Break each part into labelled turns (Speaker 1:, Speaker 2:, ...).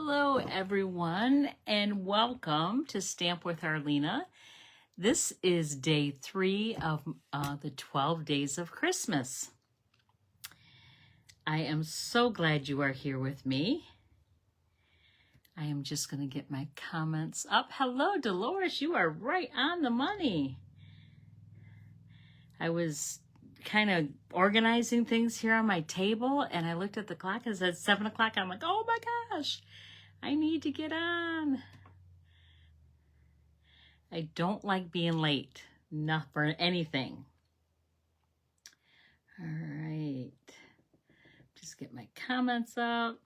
Speaker 1: Hello everyone and welcome to Stamp with Arlena. This is day 3 of the 12 days of Christmas. I am so glad you are here with me. I am just going to get my comments up. Hello Dolores, you are right on the money. I was kind of organizing things here on my table and I looked at the clock and it said 7 o'clock. I'm like, oh my gosh, I need to get on. I don't like being late, not for anything. All right, just get my comments up.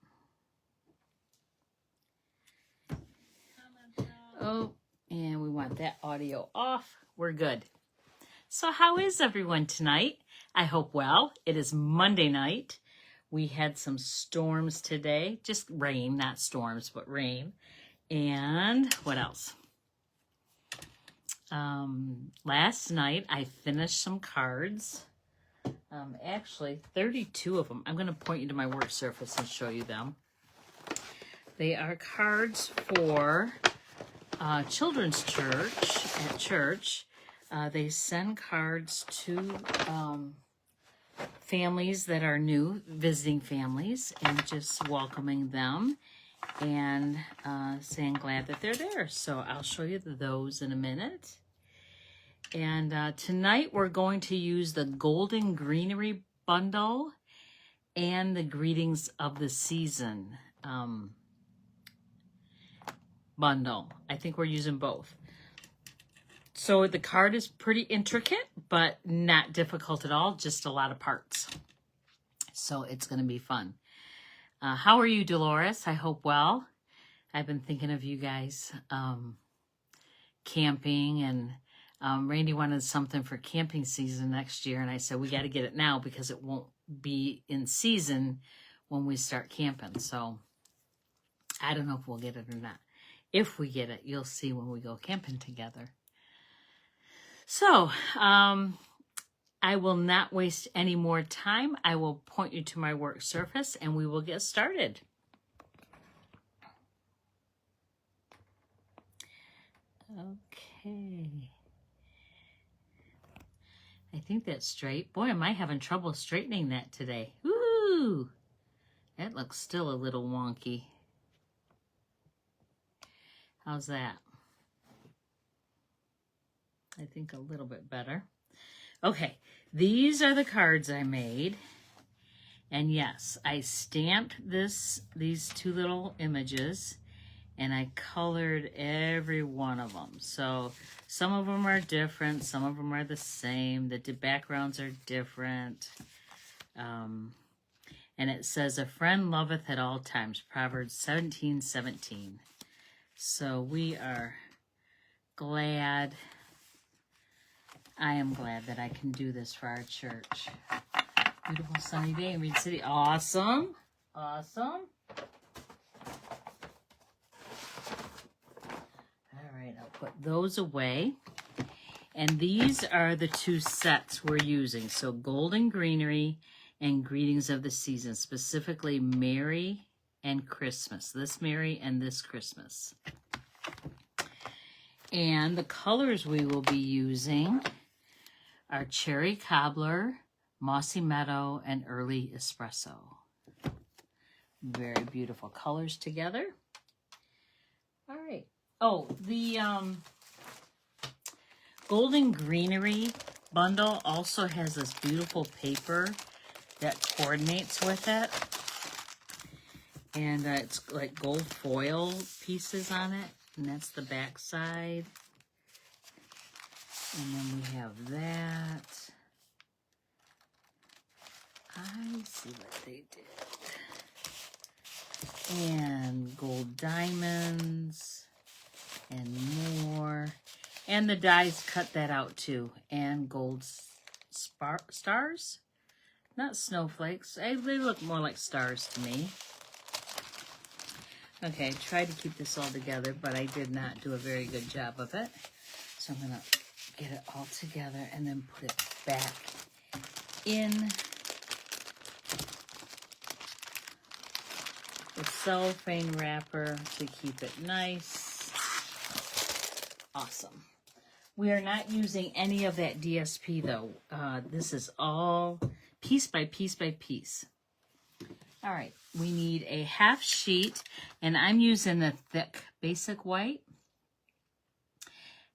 Speaker 1: Oh, and we want that audio off. We're good. So how is everyone tonight? I hope well. It is Monday night. We had some storms today, just rain, not storms, but rain. And what else? Last night I finished some cards. Actually 32 of them. I'm going to point you to my work surface and show you them. They are cards for children's church at church. They send cards to families that are new, visiting families, and just welcoming them and saying glad that they're there. So I'll show you those in a minute. And tonight we're going to use the Golden Greenery bundle and the Greetings of the Season bundle. I think we're using both. So the card is pretty intricate, but not difficult at all, just a lot of parts. So it's going to be fun. How are you, Dolores? I hope well. I've been thinking of you guys camping, and Randy wanted something for camping season next year, and I said, we got to get it now because it won't be in season when we start camping. So I don't know if we'll get it or not. If we get it, you'll see when we go camping together. So, I will not waste any more time. I will point you to my work surface and we will get started. Okay. I think that's straight. Boy, am I having trouble straightening that today. Woo! That looks still a little wonky. How's that? I think a little bit better. Okay, these are the cards I made. And yes, I stamped these two little images and I colored every one of them. So some of them are different, some of them are the same. The backgrounds are different. And it says, a friend loveth at all times, Proverbs 17:17. So we are glad. I am glad that I can do this for our church. Beautiful sunny day in Reed City. Awesome. Awesome. All right, I'll put those away. And these are the two sets we're using. So Golden Greenery and Greetings of the Season, specifically Merry and Christmas. This Merry and this Christmas. And the colors we will be using are Cherry Cobbler, Mossy Meadow, and Early Espresso. Very beautiful colors together. All right. Oh, the Golden Greenery bundle also has this beautiful paper that coordinates with it. And it's like gold foil pieces on it. And that's the back side. And then we have that. I see what they did. And gold diamonds and more. And the dies cut that out too. And gold stars? Not snowflakes. They look more like stars to me. Okay, I tried to keep this all together, but I did not do a very good job of it. So I'm going to get it all together and then put it back in the cellophane wrapper to keep it nice. Awesome. We are not using any of that DSP though. This is all piece by piece by piece. All right, we need a half sheet, and I'm using the thick basic white.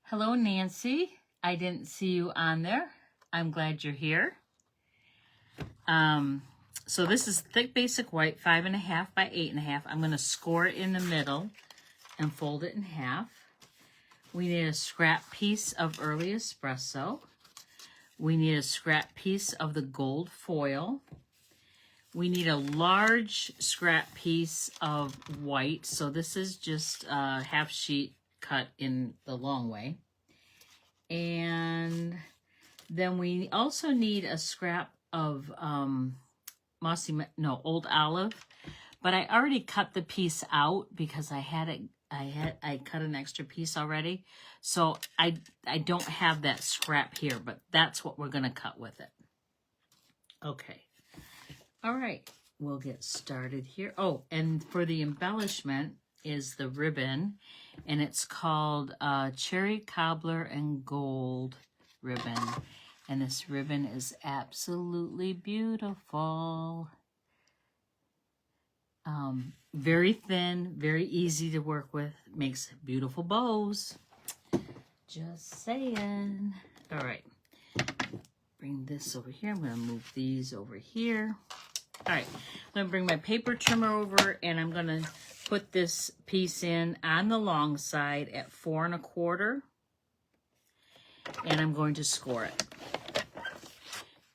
Speaker 1: Hello, Nancy. I didn't see you on there. I'm glad you're here. So this is thick basic white, 5.5 by 8.5. I'm going to score it in the middle and fold it in half. We need a scrap piece of early espresso. We need a scrap piece of the gold foil. We need a large scrap piece of white. So this is just a half sheet cut in the long way. And then we also need a scrap of old olive. But I already cut the piece out because I cut an extra piece already. So I don't have that scrap here, but that's what we're going to cut with it. Okay. All right, we'll get started here. Oh, and for the embellishment is the ribbon, and it's called Cherry Cobbler and Gold ribbon. And this ribbon is absolutely beautiful. Very thin, very easy to work with, makes beautiful bows. Just saying. All right, bring this over here. I'm going to move these over here. All right, I'm going to bring my paper trimmer over, and I'm going to put this piece in on the long side at 4 1/4, and I'm going to score it.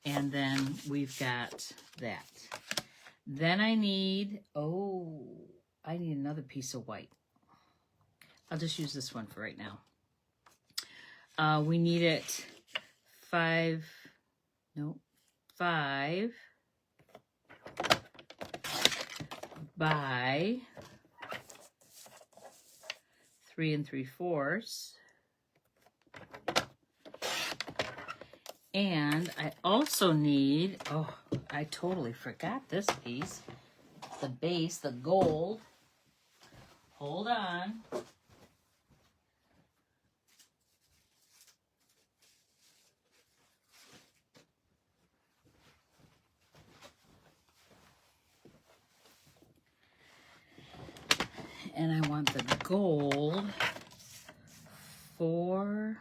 Speaker 1: And then we've got that. Then I need another piece of white. I'll just use this one for right now. We need it 5 by 3 3/4. And I also need, I totally forgot this piece, the base, the gold. Hold on. And I want the gold 4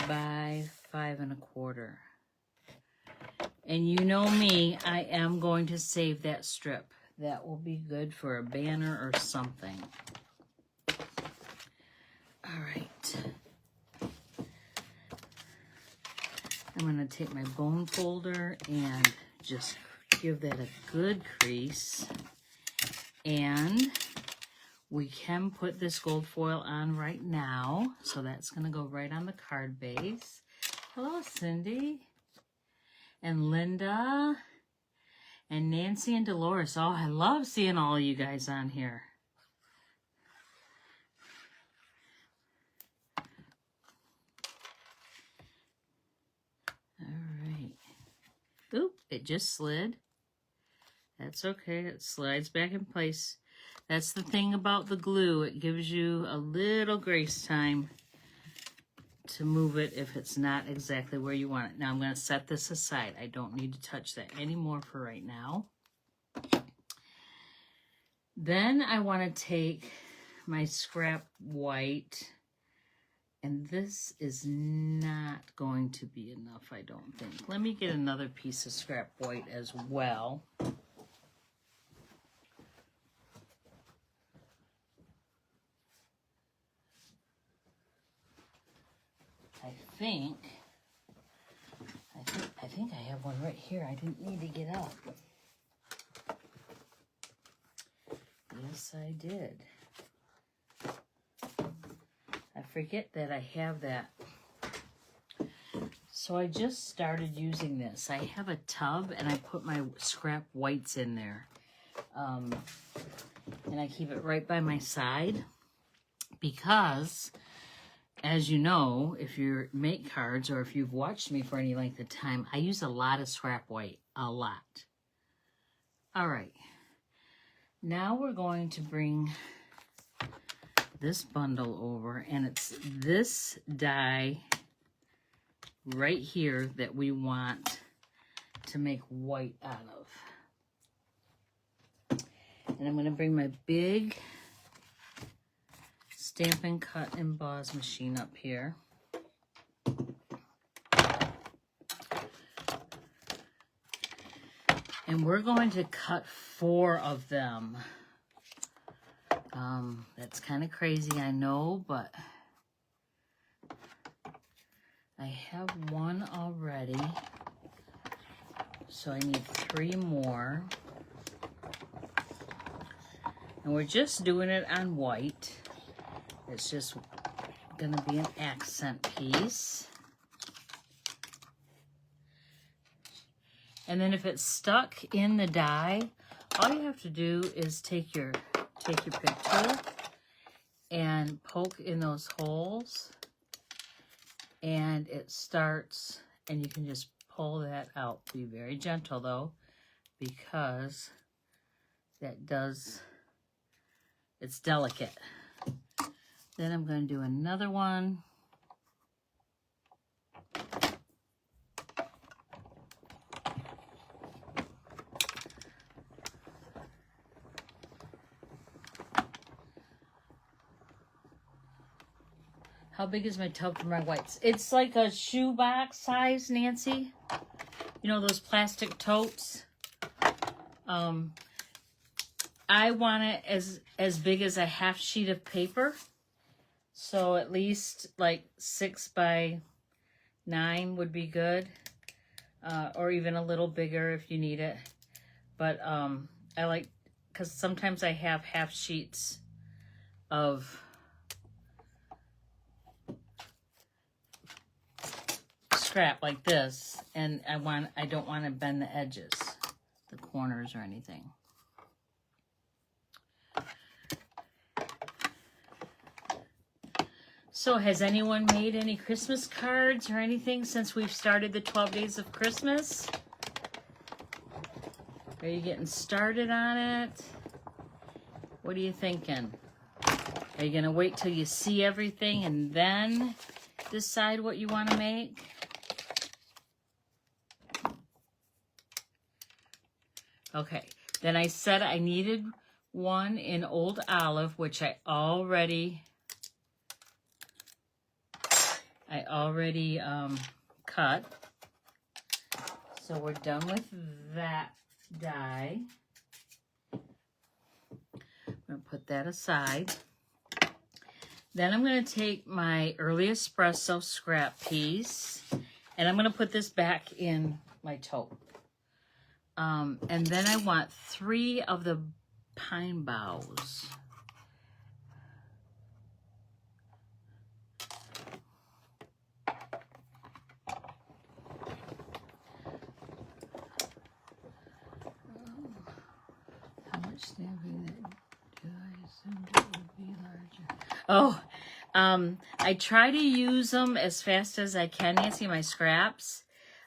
Speaker 1: by 5 1/4. And you know me, I am going to save that strip. That will be good for a banner or something. All right. I'm going to take my bone folder and just give that a good crease. And we can put this gold foil on right now. So that's going to go right on the card base. Hello, Cindy. And Linda. And Nancy and Dolores. Oh, I love seeing all of you guys on here. All right. Oop, it just slid. That's okay. It slides back in place. That's the thing about the glue. It gives you a little grace time to move it if it's not exactly where you want it. Now I'm going to set this aside. I don't need to touch that anymore for right now. Then I want to take my scrap white, and this is not going to be enough, I don't think. Let me get another piece of scrap white as well. I think I have one right here. I didn't need to get up. Yes, I did. I forget that I have that. So I just started using this. I have a tub and I put my scrap whites in there. And I keep it right by my side because as you know, if you make cards or if you've watched me for any length of time, I use a lot of scrap white, a lot. All right, now we're going to bring this bundle over, and it's this die right here that we want to make white out of. And I'm going to bring my big Stampin' Cut Emboss machine up here. And we're going to cut 4 of them. That's kind of crazy, I know, but I have 1 already. So I need 3 more. And we're just doing it on white. It's just gonna be an accent piece. And then if it's stuck in the die, all you have to do is take your pick tool and poke in those holes, and it starts, and you can just pull that out. Be very gentle though, because that does, it's delicate. Then I'm going to do another one. How big is my tub for my whites? It's like a shoebox size, Nancy. You know those plastic totes? I want it as big as a half sheet of paper. So at least like 6 by 9 would be good. Or even a little bigger if you need it. But I like, because sometimes I have half sheets of scrap like this, and I don't want to bend the edges, the corners or anything. So has anyone made any Christmas cards or anything since we've started the 12 days of Christmas? Are you getting started on it? What are you thinking? Are you going to wait till you see everything and then decide what you want to make? Okay, then I said I needed one in Old Olive, which I already cut. So we're done with that die. I'm going to put that aside. Then I'm going to take my Early Espresso scrap piece, and I'm going to put this back in my tote. And then I want 3 of the pine boughs. How much stamping do I assume it would be larger? I try to use them as fast as I can, Nancy, my scraps.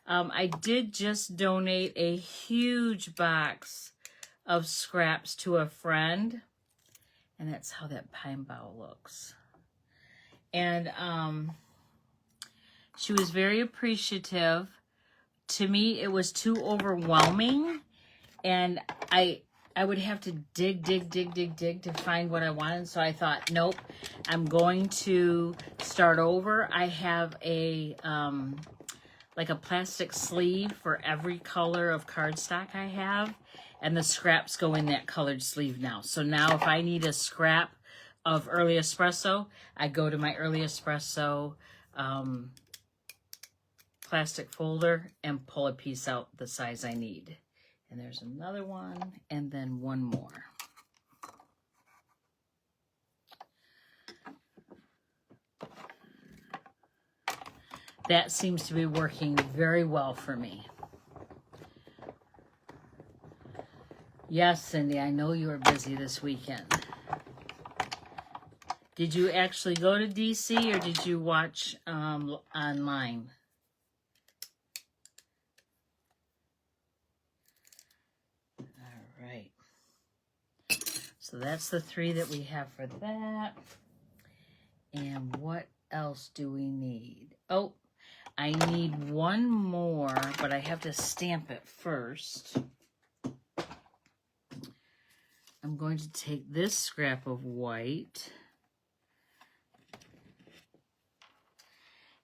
Speaker 1: I did just donate a huge box of scraps to a friend, and that's how that pine bough looks. And she was very appreciative. To me, it was too overwhelming, and I would have to dig to find what I wanted. So I thought, nope, I'm going to start over. I have a like a plastic sleeve for every color of cardstock I have, and the scraps go in that colored sleeve now. So now if I need a scrap of Early Espresso, I go to my Early Espresso plastic folder and pull a piece out the size I need. And there's another one, and then one more. That seems to be working very well for me. Yes, Cindy, I know you were busy this weekend. Did you actually go to DC or did you watch online? All right. So that's the 3 that we have for that. And what else do we need? Oh, I need one more, but I have to stamp it first. I'm going to take this scrap of white.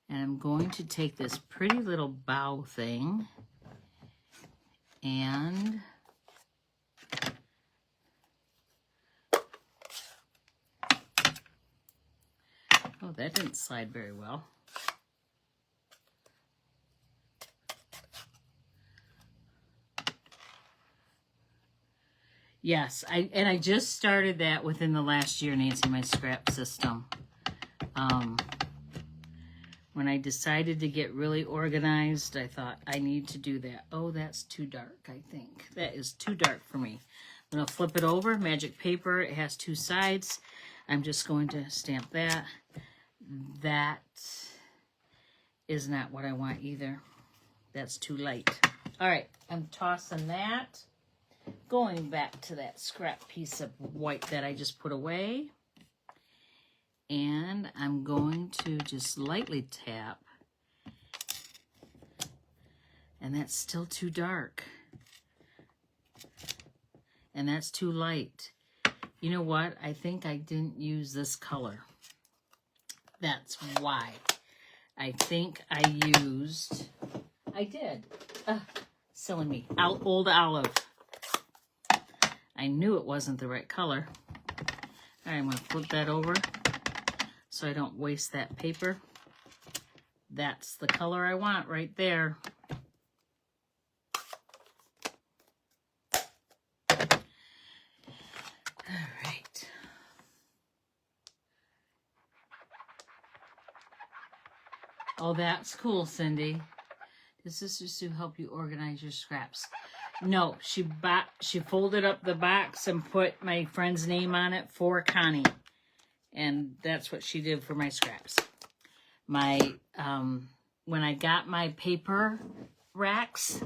Speaker 1: And I'm going to take this pretty little bow thing and oh, that didn't slide very well. Yes, I just started that within the last year, Nancy, my scrap system. When I decided to get really organized, I thought I need to do that. Oh, that's too dark, I think. That is too dark for me. I'm going to flip it over, magic paper. It has 2 sides. I'm just going to stamp that. That is not what I want either. That's too light. All right, I'm tossing that. Going back to that scrap piece of white that I just put away. And I'm going to just lightly tap. And that's still too dark. And that's too light. You know what? I think I didn't use this color. That's why. I think I used... I did. Silly me. Old olive. I knew it wasn't the right color. All right, I'm going to flip that over so I don't waste that paper. That's the color I want right there. All right. Oh, that's cool, Cindy. Does this just to help you organize your scraps? No, she folded up the box and put my friend's name on it for Connie. And that's what she did for my scraps. My when I got my paper racks,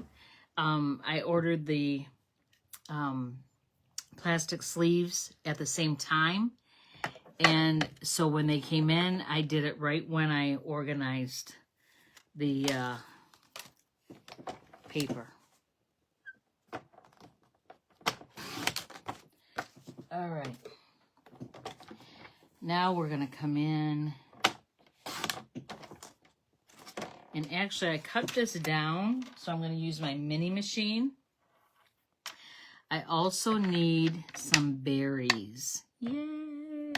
Speaker 1: I ordered the plastic sleeves at the same time. And so when they came in, I did it right when I organized the paper. All right. Now we're going to come in. And actually, I cut this down, so I'm going to use my mini machine. I also need some berries. Yay!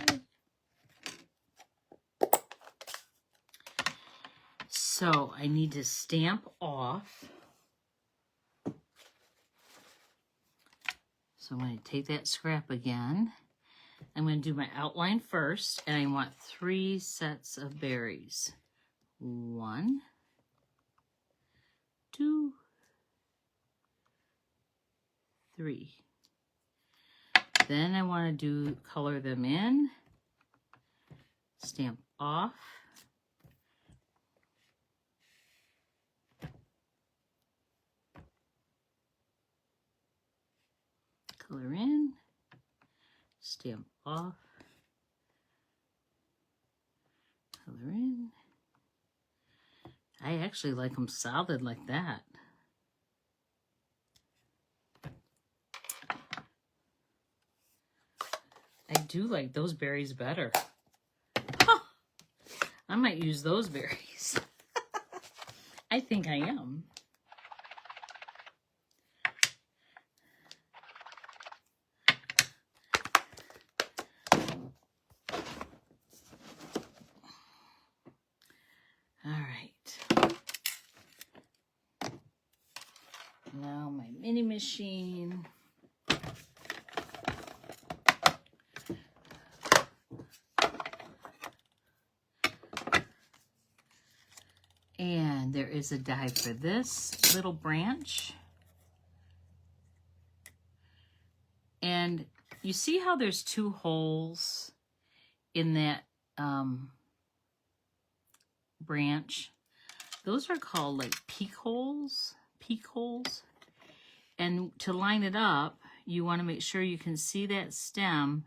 Speaker 1: So I need to stamp off. So I'm going to take that scrap again. I'm going to do my outline first, and I want 3 sets of berries. 1, 2, 3. Then I want to color them in, stamp off. Color in, stamp off, color in. I actually like them solid like that. I do like those berries better. Huh. I might use those berries. I think I am. Now my mini machine. And there is a die for this little branch. And you see how there's 2 holes in that branch. Those are called like peak holes. And to line it up, you want to make sure you can see that stem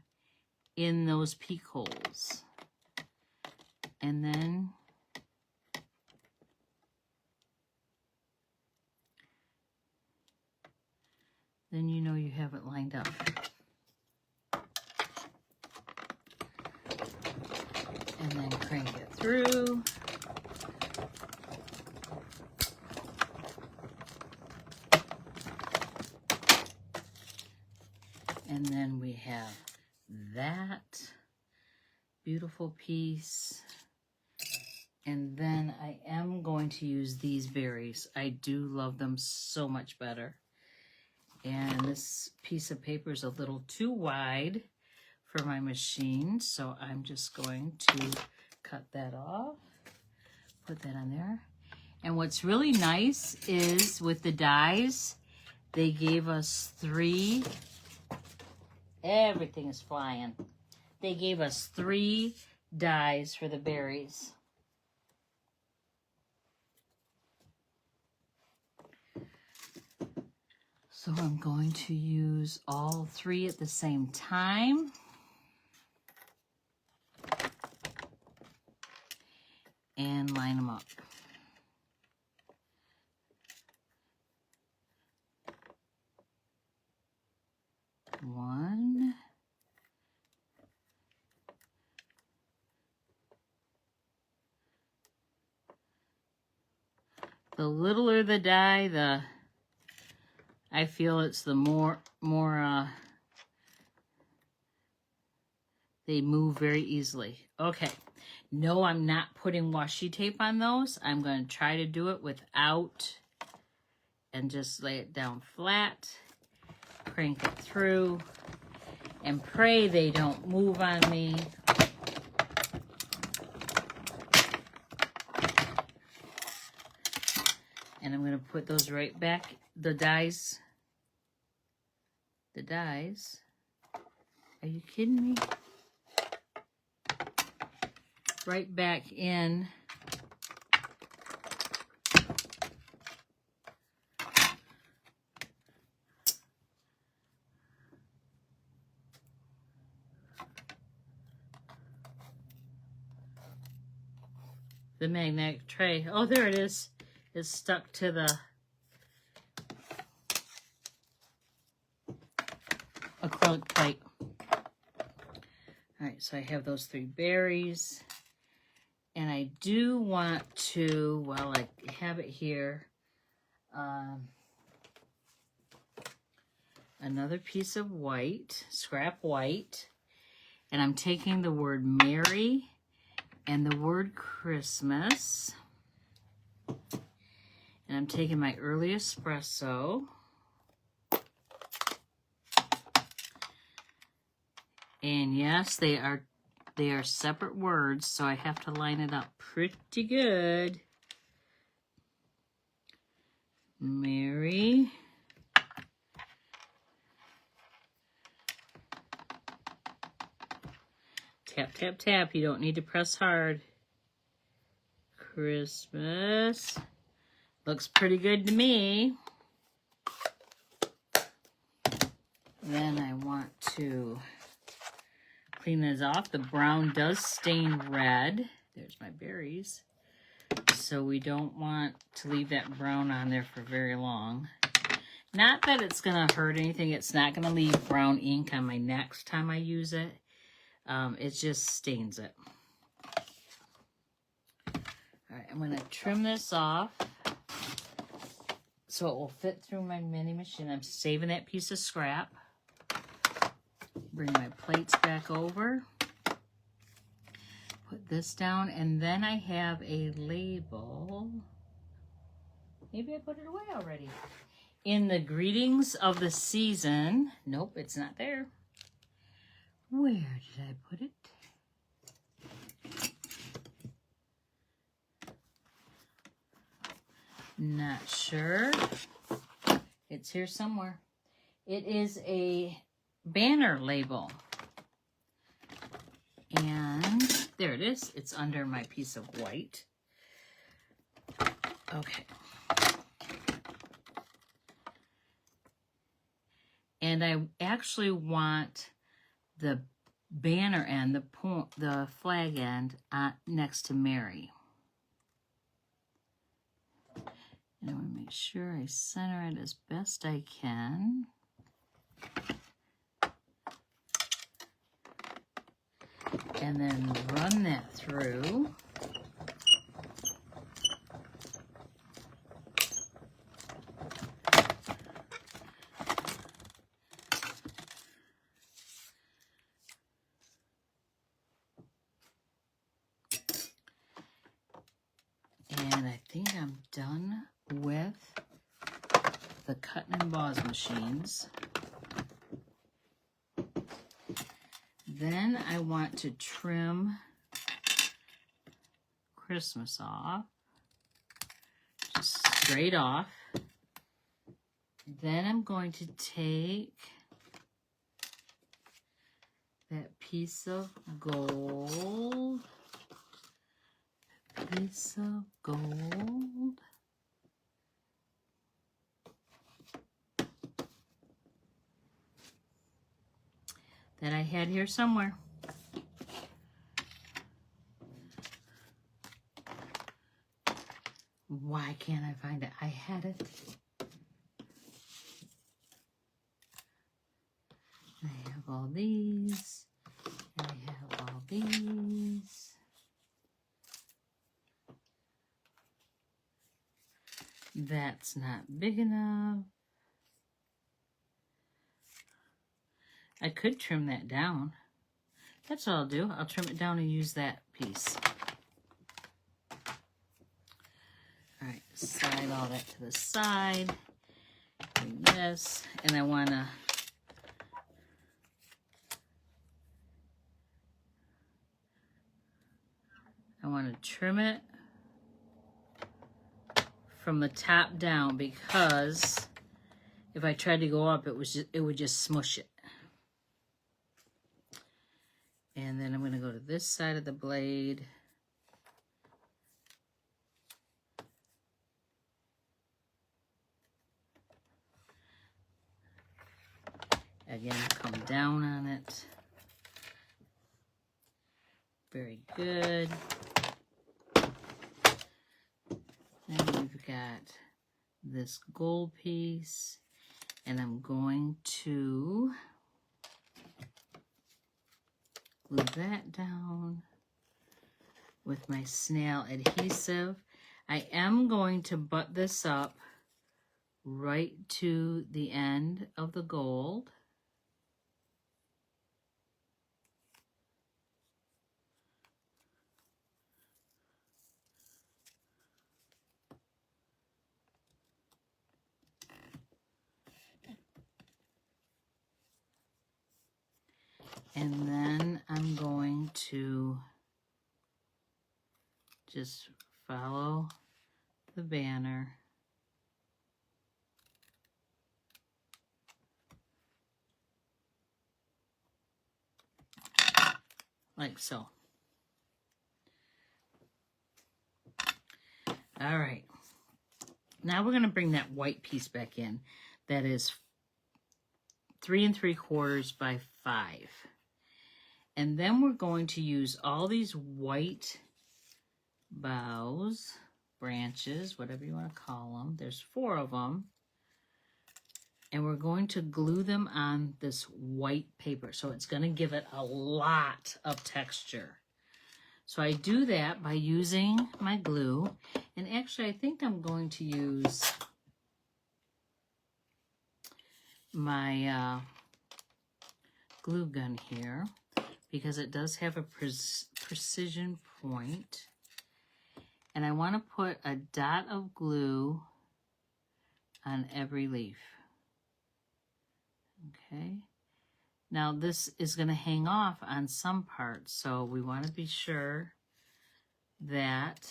Speaker 1: in those peak holes. And then you know you have it lined up. And then crank it through. And then we have that beautiful piece. And then I am going to use these berries. I do love them so much better. And this piece of paper is a little too wide for my machine, so I'm just going to cut that off, put that on there. And what's really nice is with the dies, they gave us 3, everything is flying. They gave us 3 dies for the berries. So I'm going to use all 3 at the same time. And line them up. One. The littler the die, I feel it's the more they move very easily. Okay. No, I'm not putting washi tape on those. I'm going to try to do it without and just lay it down flat, crank it through, and pray they don't move on me. And I'm going to put those right back, the dies. Are you kidding me? Right back in. The magnetic tray. Oh, there it is. It's stuck to the acrylic plate. All right, so I have those 3 berries. And I do want to, while I have it here, another piece of white, scrap white. And I'm taking the word Merry and the word Christmas. And I'm taking my early espresso. And yes, they are separate words, so I have to line it up pretty good. Mary. Tap, tap, tap. You don't need to press hard. Christmas. Looks pretty good to me. Then I want to clean this off. The brown does stain red. There's my berries. So we don't want to leave that brown on there for very long. Not that it's going to hurt anything. It's not going to leave brown ink on my next time I use it. It just stains it. All right, I'm going to trim this off so it will fit through my mini machine. I'm saving that piece of scrap. Bring my plates back over. Put this down, and then I have a label. Maybe I put it away already. In the greetings of the season. Nope, it's not there. Where did I put it? Not sure. It's here somewhere. It is a banner label. And there it is. It's under my piece of white. Okay. And I actually want the banner end, the flag end, next to Mary. And I want to make sure I center it as best I can. And then run that through. And I think I'm done with the cut and emboss machines. Then I want to trim Christmas off, just straight off. Then I'm going to take that piece of gold, that I had here somewhere. Why can't I find it? I had it. I have all these. I have all these. That's not big enough. I could trim that down. That's all I'll do. I'll trim it down and use that piece. All right, slide all that to the side. Do this, and I want to trim it from the top down, because if I tried to go up, it would just smush it. And then I'm going to go to this side of the blade. Again, come down on it. Very good. Then we've got this gold piece, and I'm going to glue that down with my snail adhesive. I am going to butt this up right to the end of the gold. And then I'm going to just follow the banner. Like so. All right. Now we're going to bring that white piece back in. That is 3 3/4 by 5. And then we're going to use all these white boughs, branches, whatever you want to call them. There's 4 of them. And we're going to glue them on this white paper. So it's going to give it a lot of texture. So I do that by using my glue. And actually, I think I'm going to use my glue gun here, because it does have a precision point. And I want to put a dot of glue on every leaf. Okay. Now this is going to hang off on some parts, so we want to be sure that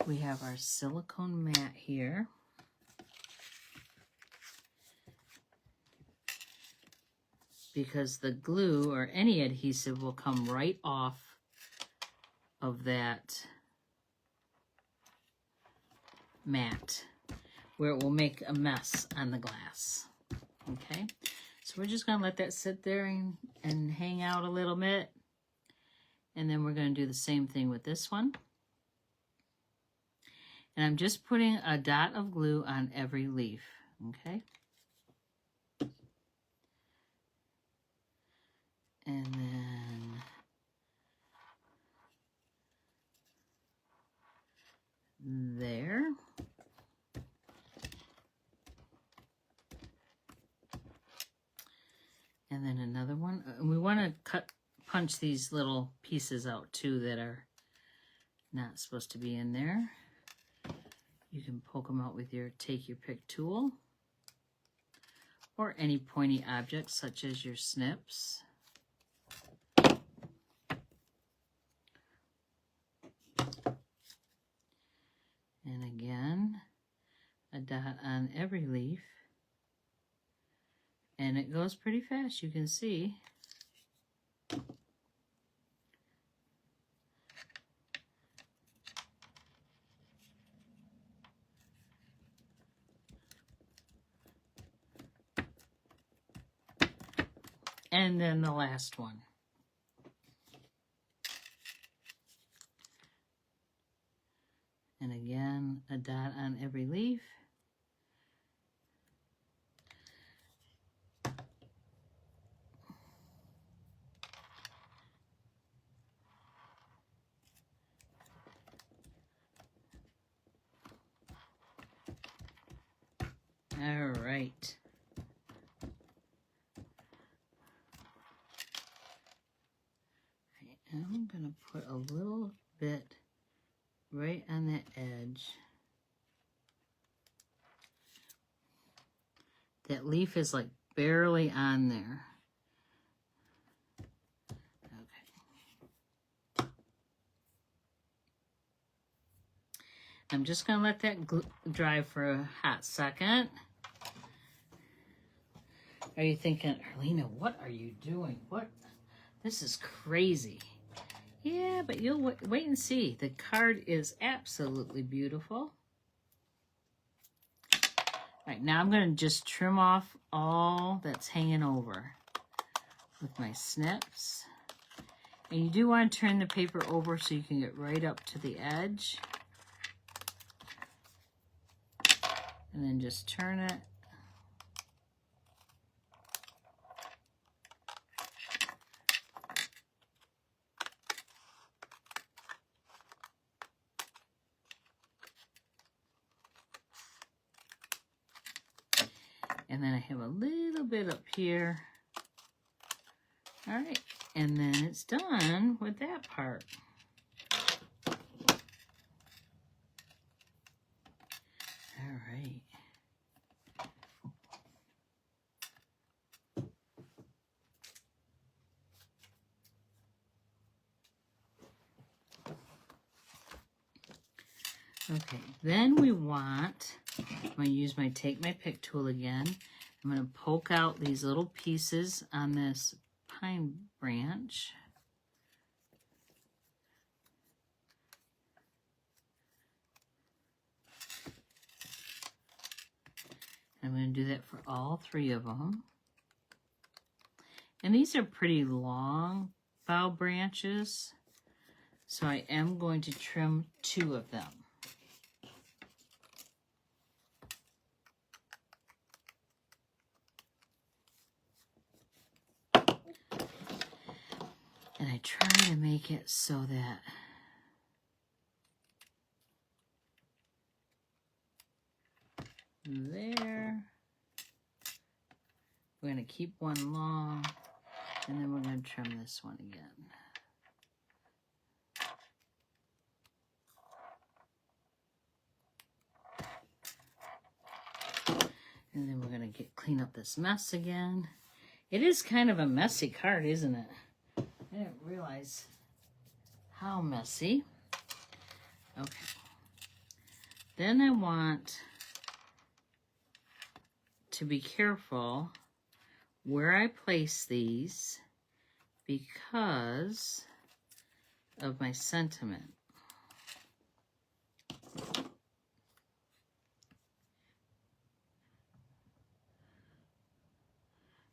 Speaker 1: we have our silicone mat here. because the glue or any adhesive will come right off of that mat where it will make a mess on the glass. Okay, so we're just going to let that sit there and hang out a little bit. And then we're going to do the same thing with this one. And I'm just putting a dot of glue on every leaf. Okay. And then there. And then another one. And we want to punch these little pieces out too that are not supposed to be in there. You can poke them out with your take your pick tool or any pointy object such as your snips. And again, a dot on every leaf. And it goes pretty fast, you can see. And then the last one. And again, a dot on every leaf. All right. I'm going to put a little bit right on that edge. That leaf is like barely on there. Okay. I'm just going to let that dry for a hot second. Are you thinking, Arlena, what are you doing? What? This is crazy. Yeah, but you'll wait and see. The card is absolutely beautiful. All right, now I'm going to just trim off all that's hanging over with my snips. And you do want to turn the paper over so you can get right up to the edge. And then just turn it. And then I have a little bit up here. All right, and then it's done with that part. All right. Okay, then we want, I'm going to use my take my pick tool again. I'm going to poke out these little pieces on this pine branch. I'm going to do that for all three of them. And these are pretty long bough branches, so I am going to trim 2 of them. And I try to make it so that there. We're going to keep one long, and then we're going to trim this one again. And then we're going to clean up this mess again. It is kind of a messy card, isn't it? I didn't realize how messy. Okay. Then I want to be careful where I place these because of my sentiment.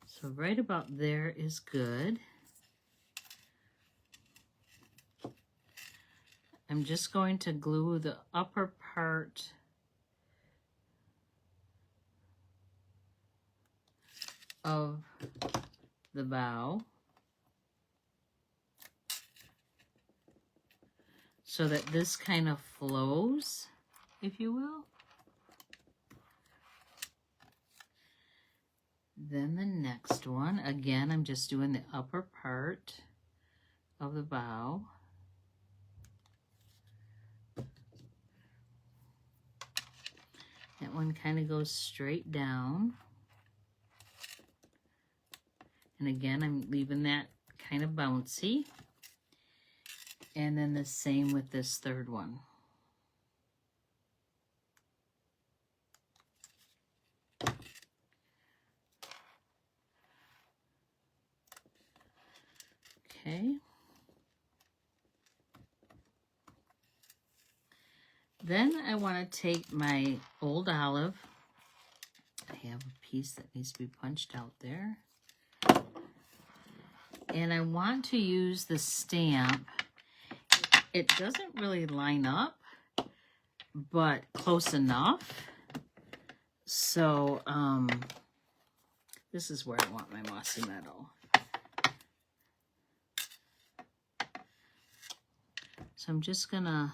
Speaker 1: So right about there is good. I'm just going to glue the upper part of the bow so that this kind of flows, if you will. Then the next one, again, I'm just doing the upper part of the bow. That one kind of goes straight down. And again, I'm leaving that kind of bouncy. And then the same with this third one. Okay. Then I want to take my old olive. I have a piece that needs to be punched out there. And I want to use the stamp. It doesn't really line up, but close enough. So this is where I want my mossy meadow. So I'm just gonna,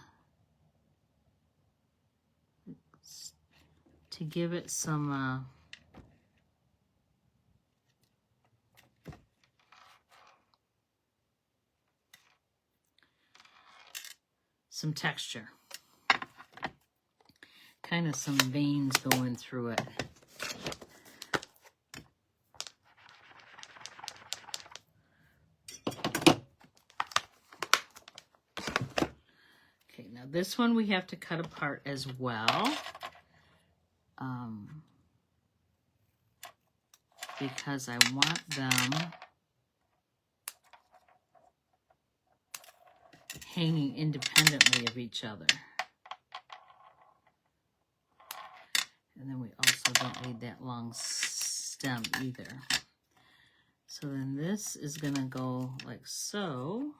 Speaker 1: to give it some texture, kind of some veins going through it. Okay, now this one we have to cut apart as well, because I want them hanging independently of each other. And then we also don't need that long stem either. So then this is gonna go like so,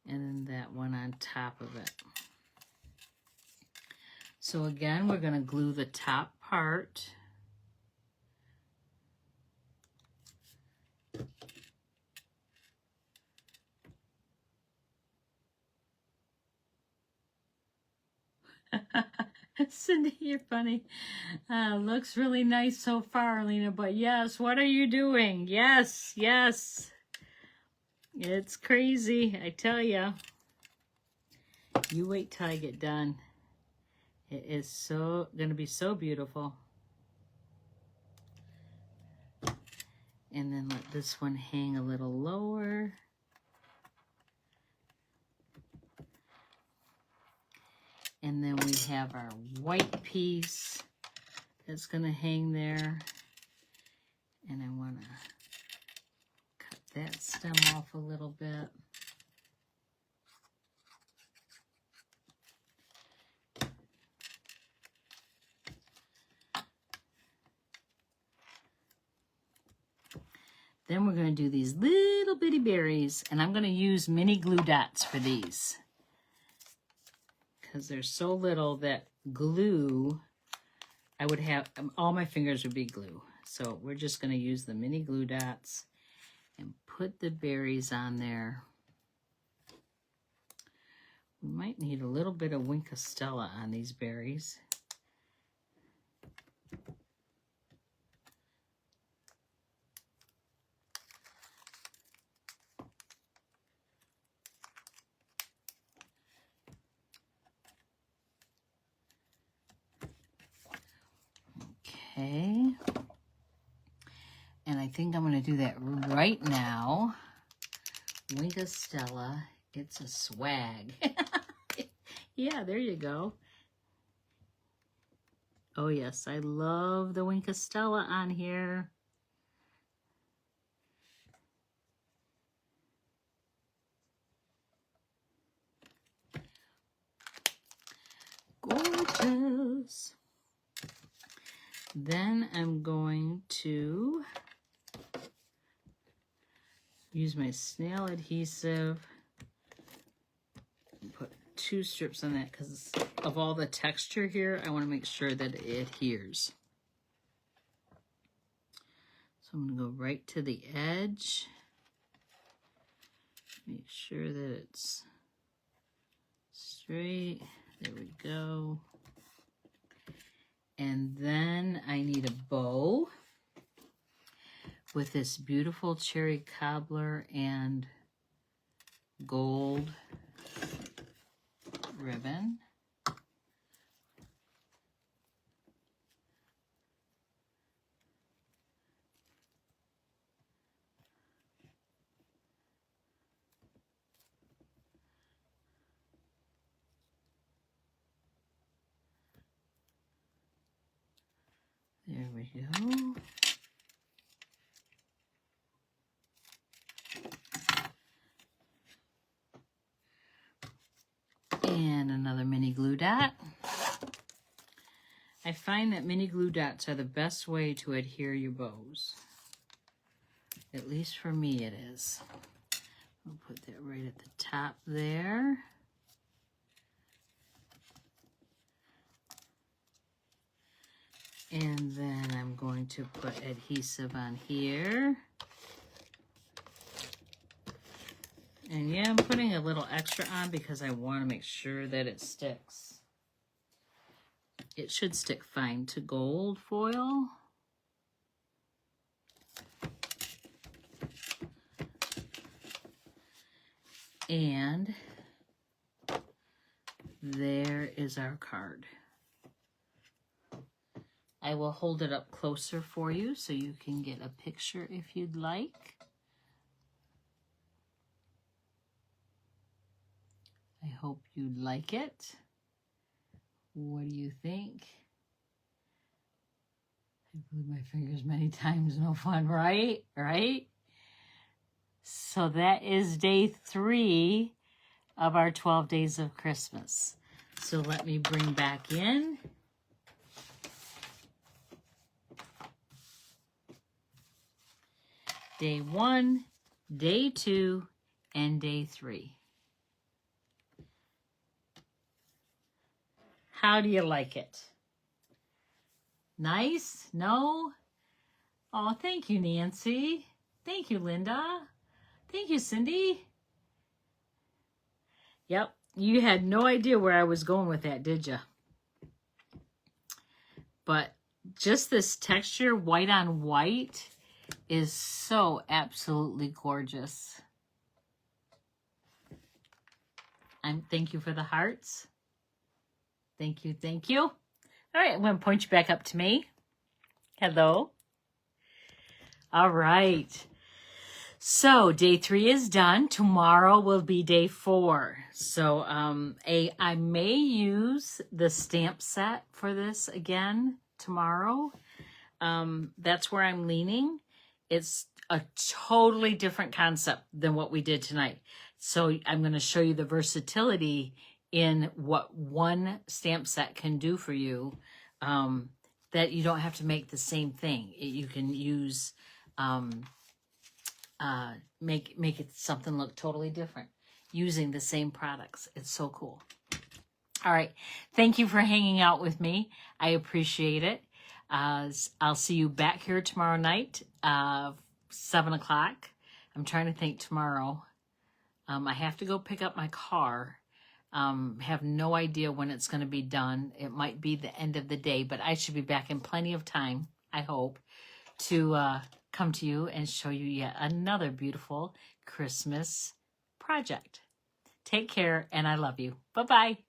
Speaker 1: and then that one on top of it. So again, we're gonna glue the top part. Cindy, you're funny. Looks really nice so far, Arlena, but yes, what are you doing? Yes, yes. It's crazy, I tell ya. You wait till I get done. It is so gonna be so beautiful. And then let this one hang a little lower. And then we have our white piece that's gonna hang there. And I wanna cut that stem off a little bit. Then we're gonna do these little bitty berries, and I'm gonna use mini glue dots for these, because they're so little that glue, I would have, all my fingers would be glue. So we're just gonna use the mini glue dots and put the berries on there. We might need a little bit of Winkostella on these berries. Okay, and I think I'm going to do that right now. Winkostella, it's a swag. Yeah, there you go. Oh yes, I love the Winkostella on here. details. Then I'm going to use my snail adhesive and put 2 strips on that because of all the texture here. I want to make sure that it adheres. So I'm going to go right to the edge. Make sure that it's straight. There we go. And then I need a bow with this beautiful cherry cobbler and gold ribbon. There we go. And another mini glue dot. I find that mini glue dots are the best way to adhere your bows. At least for me it is. I'll put that right at the top there. And then I'm going to put adhesive on here. And yeah, I'm putting a little extra on because I want to make sure that it sticks. It should stick fine to gold foil. And there is our card. I will hold it up closer for you so you can get a picture if you'd like. I hope you like it. What do you think? I glued my fingers many times, no fun, right? Right? So that is day 3 of our 12 days of Christmas. So let me bring back in. Day 1, day 2, and day 3. How do you like it? Nice? No? Oh, thank you, Nancy. Thank you, Linda. Thank you, Cindy. Yep, you had no idea where I was going with that, did you? But just this texture, white on white, is so absolutely gorgeous. Thank you for the hearts. Thank you, thank you. All right, I'm going to point you back up to me. Hello. All right. So day 3 is done. Tomorrow will be day 4. So I may use the stamp set for this again tomorrow. That's where I'm leaning. It's a totally different concept than what we did tonight. So I'm going to show you the versatility in what one stamp set can do for you, that you don't have to make the same thing. You can use, make it something look totally different using the same products. It's so cool. All right. Thank you for hanging out with me. I appreciate it. I'll see you back here tomorrow night, 7 o'clock. I'm trying to think tomorrow. I have to go pick up my car. Have no idea when it's going to be done. It might be the end of the day, but I should be back in plenty of time, I hope, to come to you and show you yet another beautiful Christmas project. Take care, and I love you. Bye-bye.